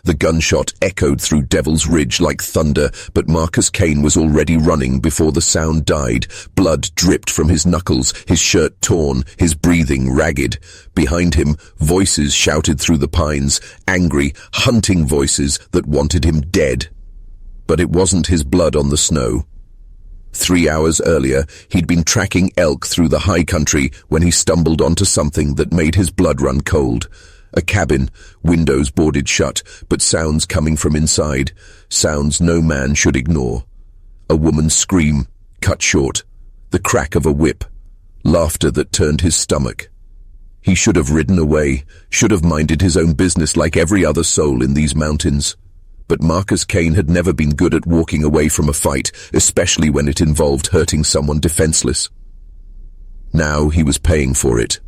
The gunshot echoed through Devil's Ridge like thunder, but Marcus Kane was already running before the sound died. Blood dripped from his knuckles, his shirt torn, his breathing ragged. Behind him, voices shouted through the pines, angry, hunting voices that wanted him dead. But it wasn't his blood on the snow. 3 hours earlier, he'd been tracking elk through the high country when he stumbled onto something that made his blood run cold. A cabin, windows boarded shut, but sounds coming from inside, sounds no man should ignore. A woman's scream, cut short, the crack of a whip, laughter that turned his stomach. He should have ridden away, should have minded his own business like every other soul in these mountains. But Marcus Kane had never been good at walking away from a fight, especially when it involved hurting someone defenseless. Now he was paying for it.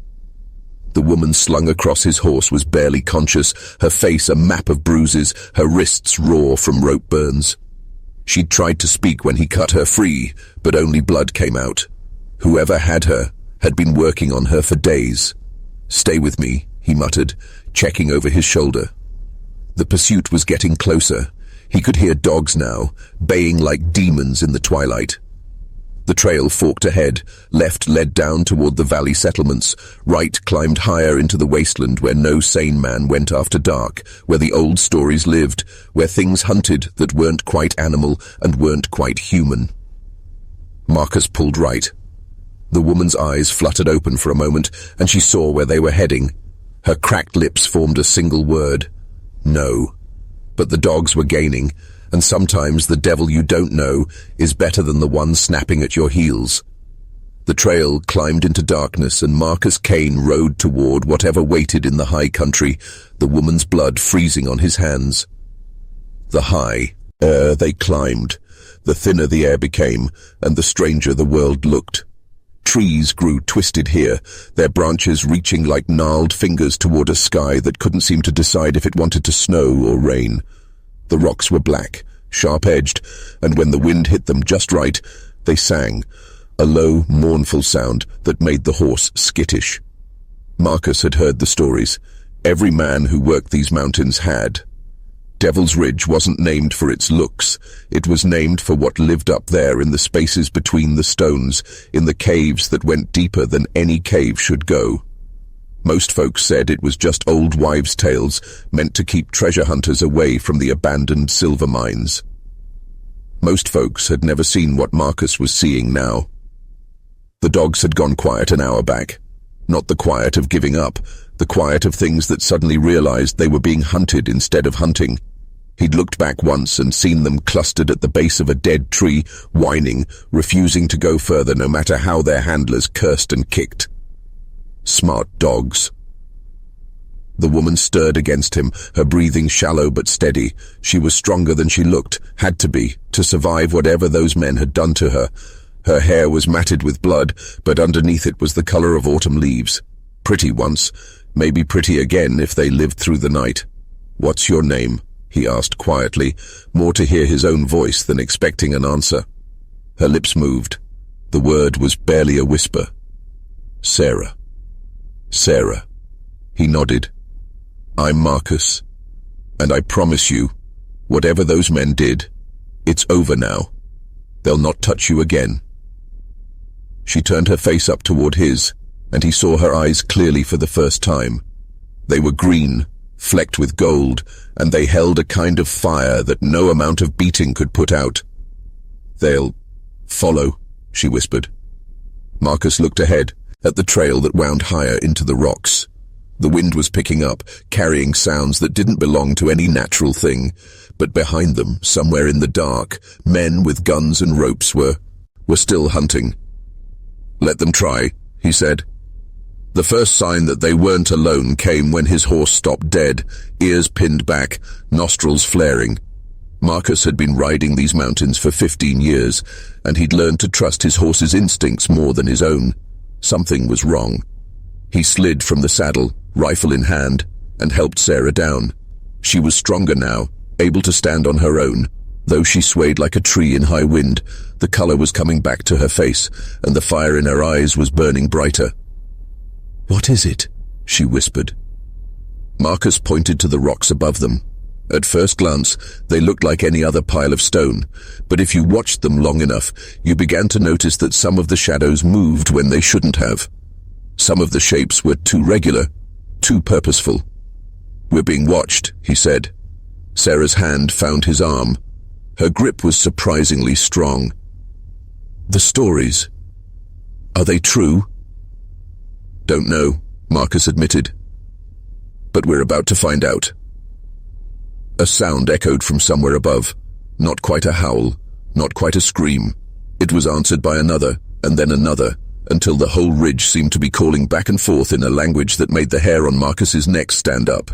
The woman slung across his horse was barely conscious, her face a map of bruises, her wrists raw from rope burns. She'd tried to speak when he cut her free, but only blood came out. Whoever had her had been working on her for days. "Stay with me," he muttered, checking over his shoulder. The pursuit was getting closer. He could hear dogs now, baying like demons in the twilight. The trail forked ahead, left led down toward the valley settlements, right climbed higher into the wasteland where no sane man went after dark, where the old stories lived, where things hunted that weren't quite animal and weren't quite human. Marcus pulled right. The woman's eyes fluttered open for a moment, and she saw where they were heading. Her cracked lips formed a single word. No. But the dogs were gaining, and sometimes the devil you don't know is better than the one snapping at your heels. The trail climbed into darkness, and Marcus Kane rode toward whatever waited in the high country, the woman's blood freezing on his hands. The higher they climbed, the thinner the air became, and the stranger the world looked. Trees grew twisted here, their branches reaching like gnarled fingers toward a sky that couldn't seem to decide if it wanted to snow or rain. The rocks were black, sharp-edged, and when the wind hit them just right, they sang, a low, mournful sound that made the horse skittish. Marcus had heard the stories. Every man who worked these mountains had. Devil's Ridge wasn't named for its looks. It was named for what lived up there in the spaces between the stones, in the caves that went deeper than any cave should go. Most folks said it was just old wives' tales meant to keep treasure hunters away from the abandoned silver mines. Most folks had never seen what Marcus was seeing now. The dogs had gone quiet an hour back. Not the quiet of giving up, the quiet of things that suddenly realized they were being hunted instead of hunting. He'd looked back once and seen them clustered at the base of a dead tree, whining, refusing to go further no matter how their handlers cursed and kicked. Smart dogs. The woman stirred against him, her breathing shallow but steady. She was stronger than she looked, had to be, to survive whatever those men had done to her. Her hair was matted with blood, but underneath it was the color of autumn leaves. Pretty once, maybe pretty again if they lived through the night. "What's your name?" he asked quietly, more to hear his own voice than expecting an answer. Her lips moved. The word was barely a whisper. "Sarah." "Sarah." He nodded. "I'm Marcus, and I promise you, whatever those men did, it's over now. They'll not touch you again." She turned her face up toward his, and he saw her eyes clearly for the first time. They were green, flecked with gold, and they held a kind of fire that no amount of beating could put out. "They'll follow," she whispered. Marcus looked ahead, at the trail that wound higher into the rocks. The wind was picking up, carrying sounds that didn't belong to any natural thing, but behind them, somewhere in the dark, men with guns and ropes were still hunting. "Let them try," he said. The first sign that they weren't alone came when his horse stopped dead, ears pinned back, nostrils flaring. Marcus had been riding these mountains for 15 years, and he'd learned to trust his horse's instincts more than his own. Something was wrong. He slid from the saddle, rifle in hand, and helped Sarah down. She was stronger now, able to stand on her own. Though she swayed like a tree in high wind, the color was coming back to her face, and the fire in her eyes was burning brighter. "What is it?" she whispered. Marcus pointed to the rocks above them. At first glance, they looked like any other pile of stone, but if you watched them long enough, you began to notice that some of the shadows moved when they shouldn't have. Some of the shapes were too regular, too purposeful. "We're being watched," he said. Sarah's hand found his arm. Her grip was surprisingly strong. "The stories. Are they true?" "Don't know," Marcus admitted. "But we're about to find out." A sound echoed from somewhere above. Not quite a howl, not quite a scream. It was answered by another, and then another, until the whole ridge seemed to be calling back and forth in a language that made the hair on Marcus's neck stand up.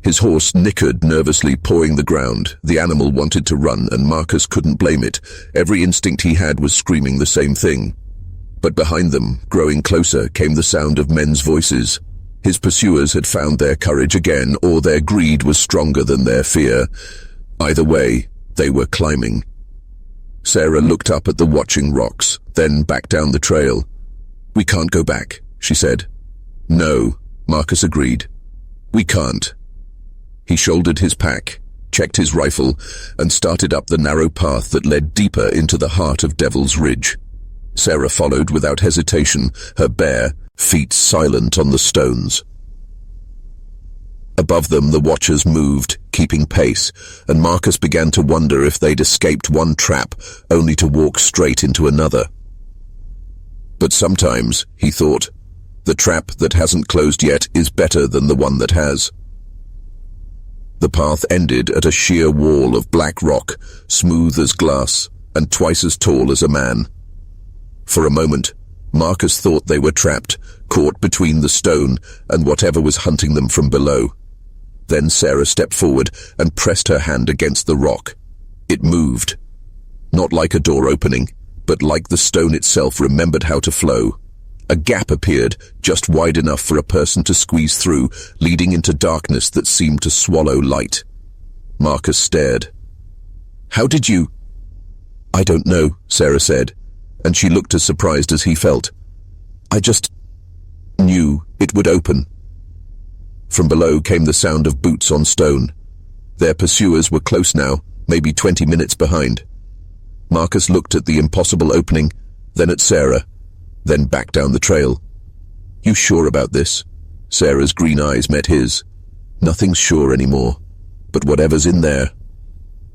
His horse nickered nervously, pawing the ground. The animal wanted to run, and Marcus couldn't blame it. Every instinct he had was screaming the same thing. But behind them, growing closer, came the sound of men's voices. His pursuers had found their courage again, or their greed was stronger than their fear. Either way, they were climbing. Sarah looked up at the watching rocks, then back down the trail. "We can't go back," she said. "No," Marcus agreed. "We can't." He shouldered his pack, checked his rifle, and started up the narrow path that led deeper into the heart of Devil's Ridge. Sarah followed without hesitation, her bare feet silent on the stones. Above them, the watchers moved, keeping pace, and Marcus began to wonder if they'd escaped one trap only to walk straight into another. But sometimes, he thought, the trap that hasn't closed yet is better than the one that has. The path ended at a sheer wall of black rock, smooth as glass, and twice as tall as a man. For a moment, Marcus thought they were trapped, caught between the stone and whatever was hunting them from below. Then Sarah stepped forward and pressed her hand against the rock. It moved. Not like a door opening, but like the stone itself remembered how to flow. A gap appeared, just wide enough for a person to squeeze through, leading into darkness that seemed to swallow light. Marcus stared. "How did you—" "I don't know," Sarah said, and she looked as surprised as he felt. "I just knew it would open." From below came the sound of boots on stone. Their pursuers were close now, maybe 20 minutes behind. Marcus looked at the impossible opening, then at Sarah, then back down the trail. "You sure about this?" Sarah's green eyes met his. "Nothing's sure anymore, but whatever's in there."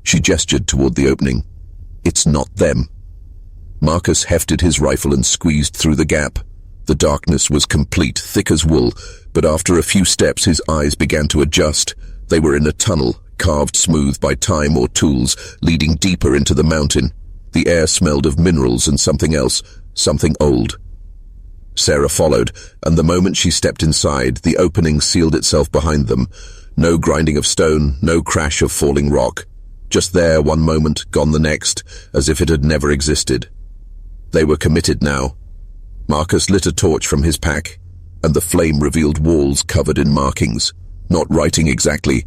She gestured toward the opening. "It's not them." Marcus hefted his rifle and squeezed through the gap. The darkness was complete, thick as wool, but after a few steps his eyes began to adjust. They were in a tunnel, carved smooth by time or tools, leading deeper into the mountain. The air smelled of minerals and something else, something old. Sarah followed, and the moment she stepped inside, the opening sealed itself behind them. No grinding of stone, no crash of falling rock. Just there one moment, gone the next, as if it had never existed. They were committed now. Marcus lit a torch from his pack, and the flame revealed walls covered in markings, not writing exactly,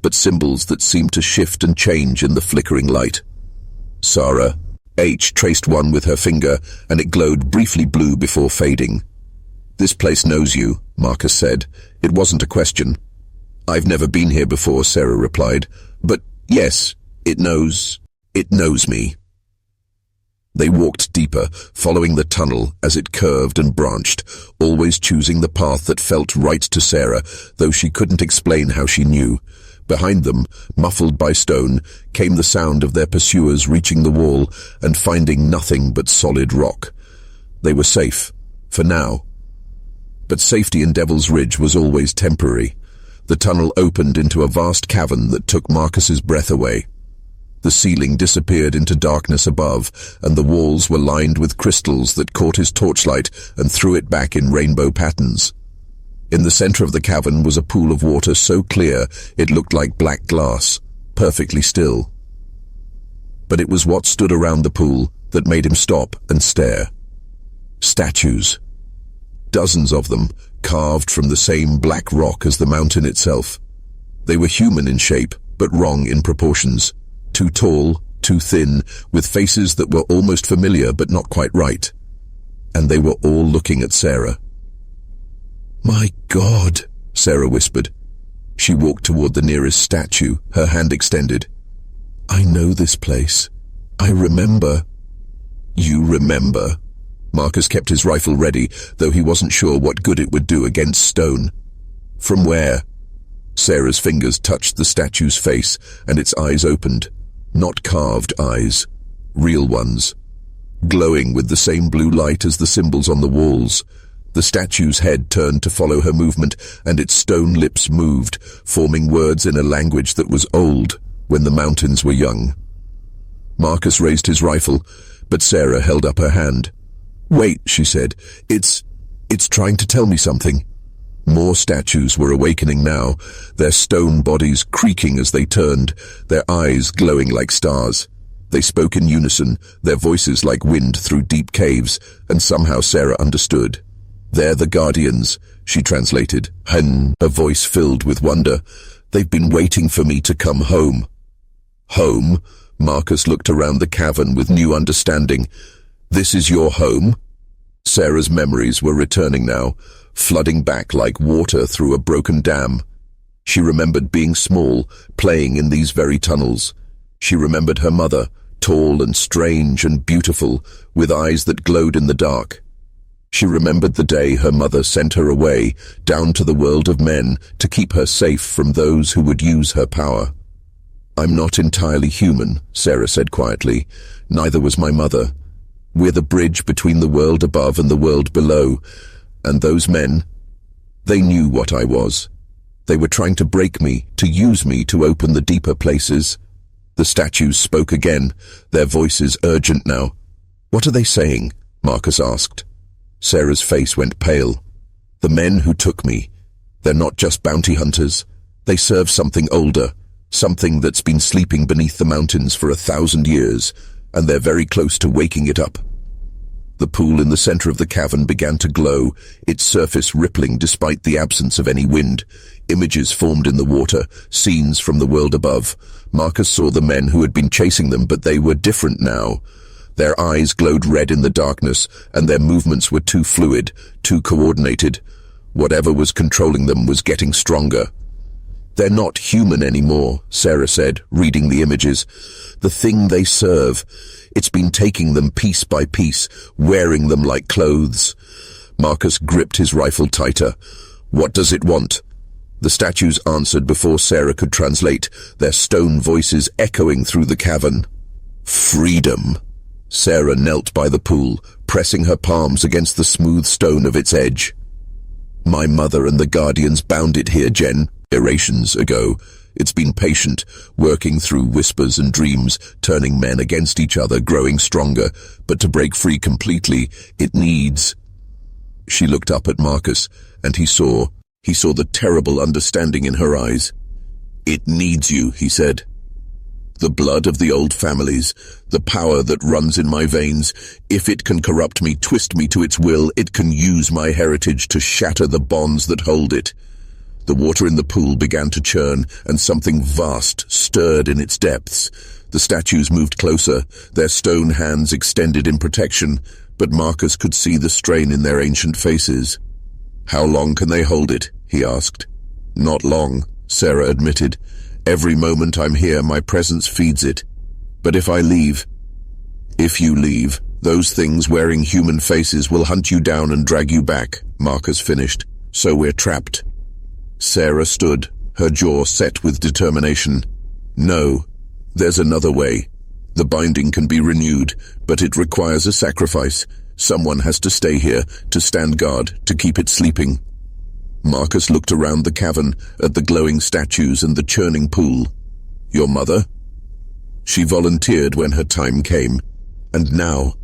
but symbols that seemed to shift and change in the flickering light. Sarah H traced one with her finger, and it glowed briefly blue before fading. "This place knows you," Marcus said. It wasn't a question. "I've never been here before," Sarah replied. "But yes, it knows me." They walked deeper, following the tunnel as it curved and branched, always choosing the path that felt right to Sarah, though she couldn't explain how she knew. Behind them, muffled by stone, came the sound of their pursuers reaching the wall and finding nothing but solid rock. They were safe, for now. But safety in Devil's Ridge was always temporary. The tunnel opened into a vast cavern that took Marcus's breath away. The ceiling disappeared into darkness above, and the walls were lined with crystals that caught his torchlight and threw it back in rainbow patterns. In the center of the cavern was a pool of water so clear it looked like black glass, perfectly still. But it was what stood around the pool that made him stop and stare. Statues. Dozens of them, carved from the same black rock as the mountain itself. They were human in shape, but wrong in proportions. Too tall, too thin, with faces that were almost familiar but not quite right. And they were all looking at Sarah. "My God," Sarah whispered. She walked toward the nearest statue, her hand extended. "I know this place. I remember." "You remember?" Marcus kept his rifle ready, though he wasn't sure what good it would do against stone. "From where?" Sarah's fingers touched the statue's face, and its eyes opened. Not carved eyes, real ones, glowing with the same blue light as the symbols on the walls. The statue's head turned to follow her movement, and its stone lips moved, forming words in a language that was old, when the mountains were young. Marcus raised his rifle, but Sarah held up her hand. "Wait," she said. It's trying to tell me something." More statues were awakening now, their stone bodies creaking as they turned, their eyes glowing like stars. They spoke in unison, their voices like wind through deep caves, and somehow Sarah understood. "They're the Guardians," she translated, her voice filled with wonder. "They've been waiting for me to come home." "Home?" Marcus looked around the cavern with new understanding. "This is your home?" Sarah's memories were returning now, flooding back like water through a broken dam. She remembered being small, playing in these very tunnels. She remembered her mother, tall and strange and beautiful, with eyes that glowed in the dark. She remembered the day her mother sent her away, down to the world of men, to keep her safe from those who would use her power. "I'm not entirely human," Sarah said quietly. "Neither was my mother. We're the bridge between the world above and the world below. And those men, they knew what I was. They were trying to break me, to use me to open the deeper places." The statues spoke again, their voices urgent now. "What are they saying?" Marcus asked. Sarah's face went pale. "The men who took me, they're not just bounty hunters. They serve something older, something that's been sleeping beneath the mountains for 1,000 years, and they're very close to waking it up." The pool in the center of the cavern began to glow, its surface rippling despite the absence of any wind. Images formed in the water, scenes from the world above. Marcus saw the men who had been chasing them, but they were different now. Their eyes glowed red in the darkness, and their movements were too fluid, too coordinated. Whatever was controlling them was getting stronger. "They're not human anymore," Sarah said, reading the images. "The thing they serve, it's been taking them piece by piece, wearing them like clothes." Marcus gripped his rifle tighter. "What does it want?" The statues answered before Sarah could translate, their stone voices echoing through the cavern. "Freedom." Sarah knelt by the pool, pressing her palms against the smooth stone of its edge. "My mother and the Guardians bound it here, generations ago. It's been patient, working through whispers and dreams, turning men against each other, growing stronger. But to break free completely, it needs..." She looked up at Marcus, and he saw the terrible understanding in her eyes. "It needs you," he said. "The blood of the old families, the power that runs in my veins. If it can corrupt me, twist me to its will, it can use my heritage to shatter the bonds that hold it." The water in the pool began to churn, and something vast stirred in its depths. The statues moved closer, their stone hands extended in protection, but Marcus could see the strain in their ancient faces. "How long can they hold it?" he asked. "Not long," Sarah admitted. "Every moment I'm here, my presence feeds it. But if you leave, those things wearing human faces will hunt you down and drag you back," Marcus finished. "So we're trapped." Sarah stood, her jaw set with determination. "No, there's another way. The binding can be renewed, but it requires a sacrifice. Someone has to stay here, to stand guard, to keep it sleeping." Marcus looked around the cavern, at the glowing statues and the churning pool. "Your mother?" "She volunteered when her time came. And now..."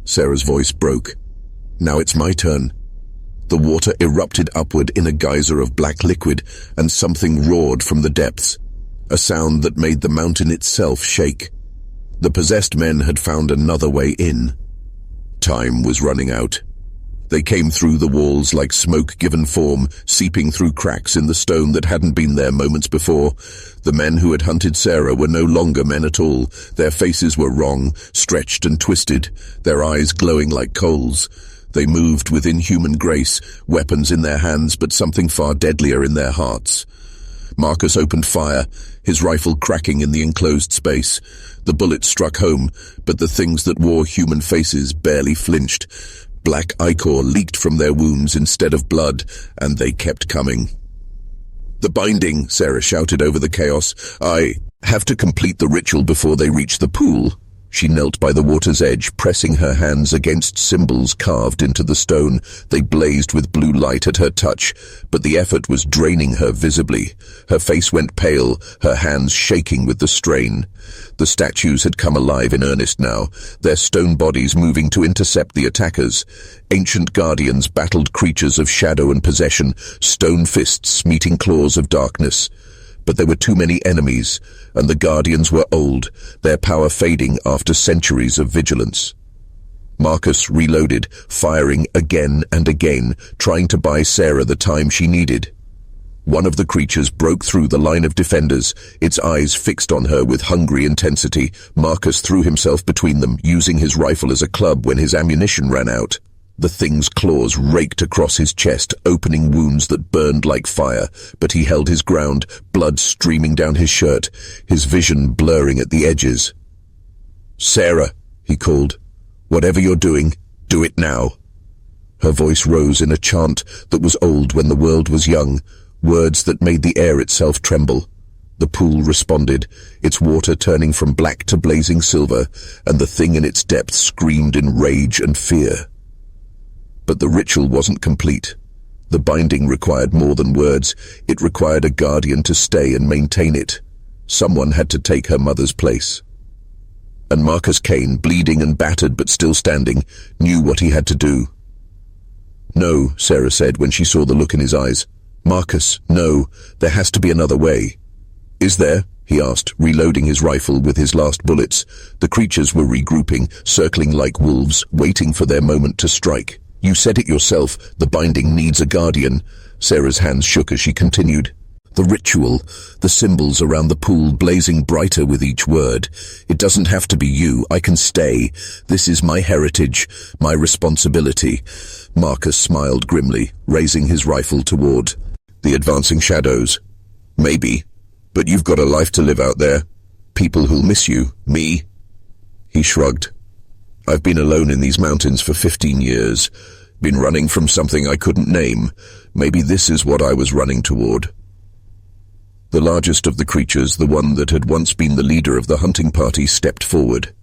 Sarah's voice broke. "Now it's my turn." The water erupted upward in a geyser of black liquid, and something roared from the depths, a sound that made the mountain itself shake. The possessed men had found another way in. Time was running out. They came through the walls like smoke given form, seeping through cracks in the stone that hadn't been there moments before. The men who had hunted Sarah were no longer men at all. Their faces were wrong, stretched and twisted, their eyes glowing like coals. They moved with inhuman grace, weapons in their hands but something far deadlier in their hearts. Marcus opened fire, his rifle cracking in the enclosed space. The bullets struck home, but the things that wore human faces barely flinched. Black ichor leaked from their wounds instead of blood, and they kept coming. "The binding," Sarah shouted over the chaos. "I have to complete the ritual before they reach the pool." She knelt by the water's edge, pressing her hands against symbols carved into the stone. They blazed with blue light at her touch, but the effort was draining her visibly. Her face went pale, her hands shaking with the strain. The statues had come alive in earnest now, their stone bodies moving to intercept the attackers. Ancient guardians battled creatures of shadow and possession, stone fists meeting claws of darkness. But there were too many enemies, and the Guardians were old, their power fading after centuries of vigilance. Marcus reloaded, firing again and again, trying to buy Sarah the time she needed. One of the creatures broke through the line of defenders, its eyes fixed on her with hungry intensity. Marcus threw himself between them, using his rifle as a club when his ammunition ran out. The thing's claws raked across his chest, opening wounds that burned like fire, but he held his ground, blood streaming down his shirt, his vision blurring at the edges. "Sarah," he called, "whatever you're doing, do it now." Her voice rose in a chant that was old when the world was young, words that made the air itself tremble. The pool responded, its water turning from black to blazing silver, and the thing in its depths screamed in rage and fear. But the ritual wasn't complete. The binding required more than words. It required a guardian to stay and maintain it. Someone had to take her mother's place. And Marcus Kane, bleeding and battered but still standing, knew what he had to do. "No," Sarah said when she saw the look in his eyes. "Marcus, no, there has to be another way." "Is there?" he asked, reloading his rifle with his last bullets. The creatures were regrouping, circling like wolves, waiting for their moment to strike. "You said it yourself, the binding needs a guardian." Sarah's hands shook as she continued. "The ritual, the symbols around the pool blazing brighter with each word. It doesn't have to be you, I can stay. This is my heritage, my responsibility." Marcus smiled grimly, raising his rifle toward the advancing shadows. "Maybe, but you've got a life to live out there. People who'll miss you, me." He shrugged. "I've been alone in these mountains for 15 years, been running from something I couldn't name. Maybe this is what I was running toward." The largest of the creatures, the one that had once been the leader of the hunting party, stepped forward.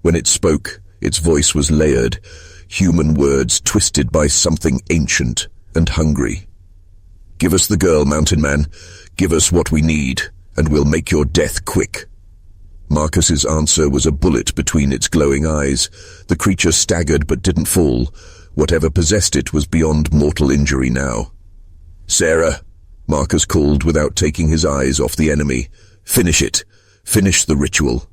When it spoke, its voice was layered, human words twisted by something ancient and hungry. "Give us the girl, Mountain Man. Give us what we need, and we'll make your death quick." Marcus's answer was a bullet between its glowing eyes. The creature staggered but didn't fall. Whatever possessed it was beyond mortal injury now. "Sarah," Marcus called without taking his eyes off the enemy. "Finish it. Finish the ritual."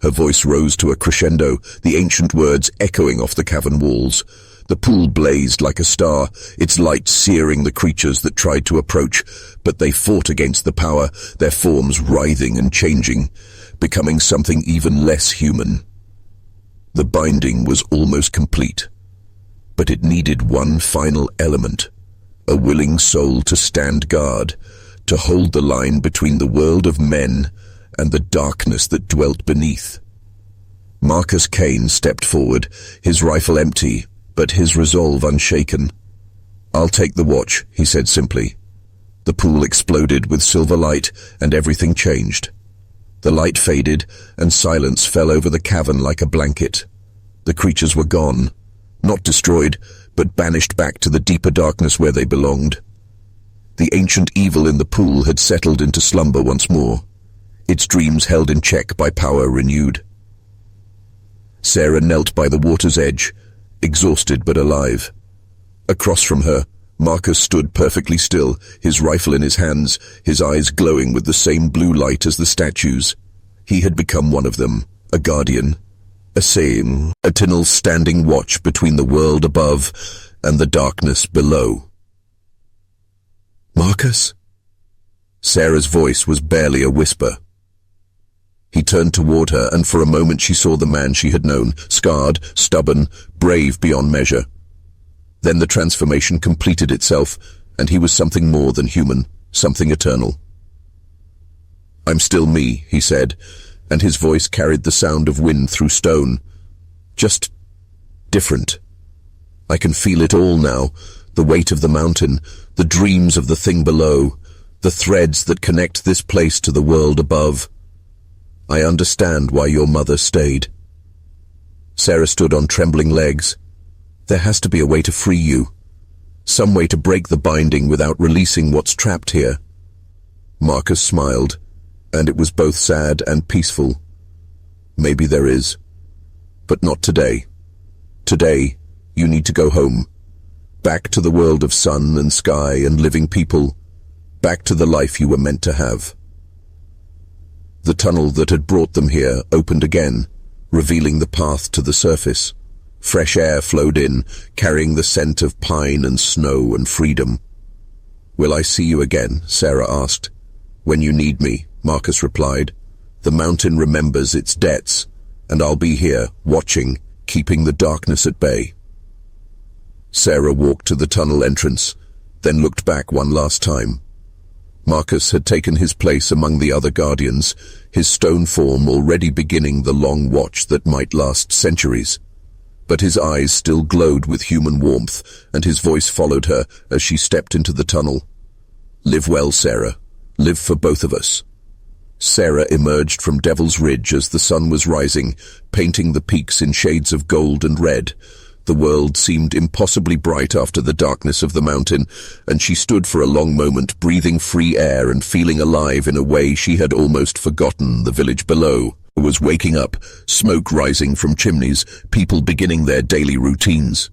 Her voice rose to a crescendo, the ancient words echoing off the cavern walls. The pool blazed like a star, its light searing the creatures that tried to approach, but they fought against the power, their forms writhing and changing, becoming something even less human. The binding was almost complete, but it needed one final element, a willing soul to stand guard, to hold the line between the world of men and the darkness that dwelt beneath. Marcus Kane stepped forward, his rifle empty, but his resolve unshaken. "I'll take the watch," he said simply. The pool exploded with silver light, and everything changed. The light faded, and silence fell over the cavern like a blanket. The creatures were gone, not destroyed, but banished back to the deeper darkness where they belonged. The ancient evil in the pool had settled into slumber once more, its dreams held in check by power renewed. Sarah knelt by the water's edge, exhausted but alive. Across from her, Marcus stood perfectly still, his rifle in his hands, his eyes glowing with the same blue light as the statues. He had become one of them, a guardian, a sentinel standing watch between the world above and the darkness below. "Marcus?" Sarah's voice was barely a whisper. He turned toward her, and for a moment she saw the man she had known, scarred, stubborn, brave beyond measure. Then the transformation completed itself, and he was something more than human, something eternal. "I'm still me," he said, and his voice carried the sound of wind through stone. "Just different. I can feel it all now, the weight of the mountain, the dreams of the thing below, the threads that connect this place to the world above. I understand why your mother stayed." Sarah stood on trembling legs. "There has to be a way to free you. Some way to break the binding without releasing what's trapped here." Marcus smiled, and it was both sad and peaceful. "Maybe there is. But not today. Today, you need to go home. Back to the world of sun and sky and living people. Back to the life you were meant to have." The tunnel that had brought them here opened again, revealing the path to the surface. Fresh air flowed in, carrying the scent of pine and snow and freedom. "Will I see you again?" Sarah asked. "When you need me," Marcus replied. "The mountain remembers its debts, and I'll be here, watching, keeping the darkness at bay." Sarah walked to the tunnel entrance, then looked back one last time. Marcus had taken his place among the other guardians, his stone form already beginning the long watch that might last centuries. But his eyes still glowed with human warmth, and his voice followed her as she stepped into the tunnel. "Live well, Sarah. Live for both of us." Sarah emerged from Devil's Ridge as the sun was rising, painting the peaks in shades of gold and red. The world seemed impossibly bright after the darkness of the mountain, and she stood for a long moment, breathing free air and feeling alive in a way she had almost forgotten. The village below was waking up, smoke rising from chimneys, people beginning their daily routines.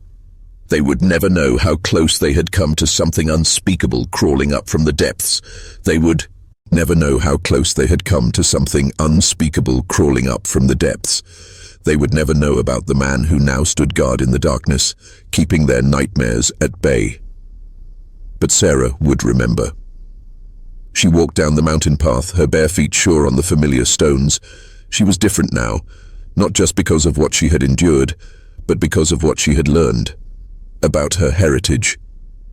They would never know how close they had come to something unspeakable crawling up from the depths. They would never know how close they had come to something unspeakable crawling up from the depths. They would never know about the man who now stood guard in the darkness, keeping their nightmares at bay. But Sarah would remember. She walked down the mountain path, her bare feet sure on the familiar stones. She was different now, not just because of what she had endured, but because of what she had learned. About her heritage,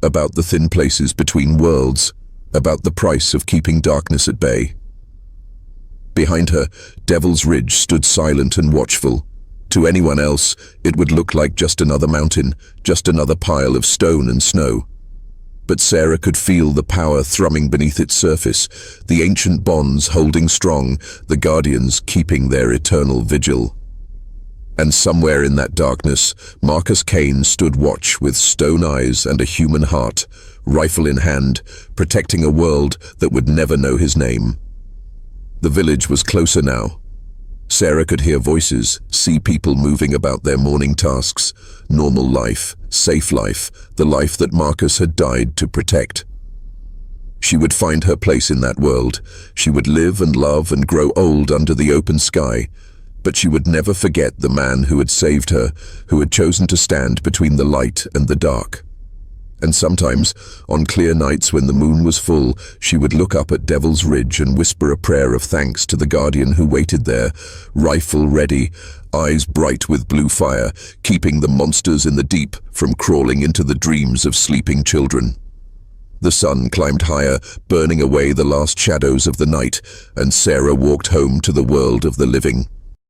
about the thin places between worlds, about the price of keeping darkness at bay. Behind her, Devil's Ridge stood silent and watchful. To anyone else, it would look like just another mountain, just another pile of stone and snow. But Sarah could feel the power thrumming beneath its surface, the ancient bonds holding strong, the guardians keeping their eternal vigil. And somewhere in that darkness, Marcus Kane stood watch with stone eyes and a human heart, rifle in hand, protecting a world that would never know his name. The village was closer now. Sarah could hear voices, see people moving about their morning tasks, normal life, safe life, the life that Marcus had died to protect. She would find her place in that world. She would live and love and grow old under the open sky, but she would never forget the man who had saved her, who had chosen to stand between the light and the dark. And sometimes, on clear nights when the moon was full, she would look up at Devil's Ridge and whisper a prayer of thanks to the guardian who waited there, rifle ready, eyes bright with blue fire, keeping the monsters in the deep from crawling into the dreams of sleeping children. The sun climbed higher, burning away the last shadows of the night, and Sarah walked home to the world of the living.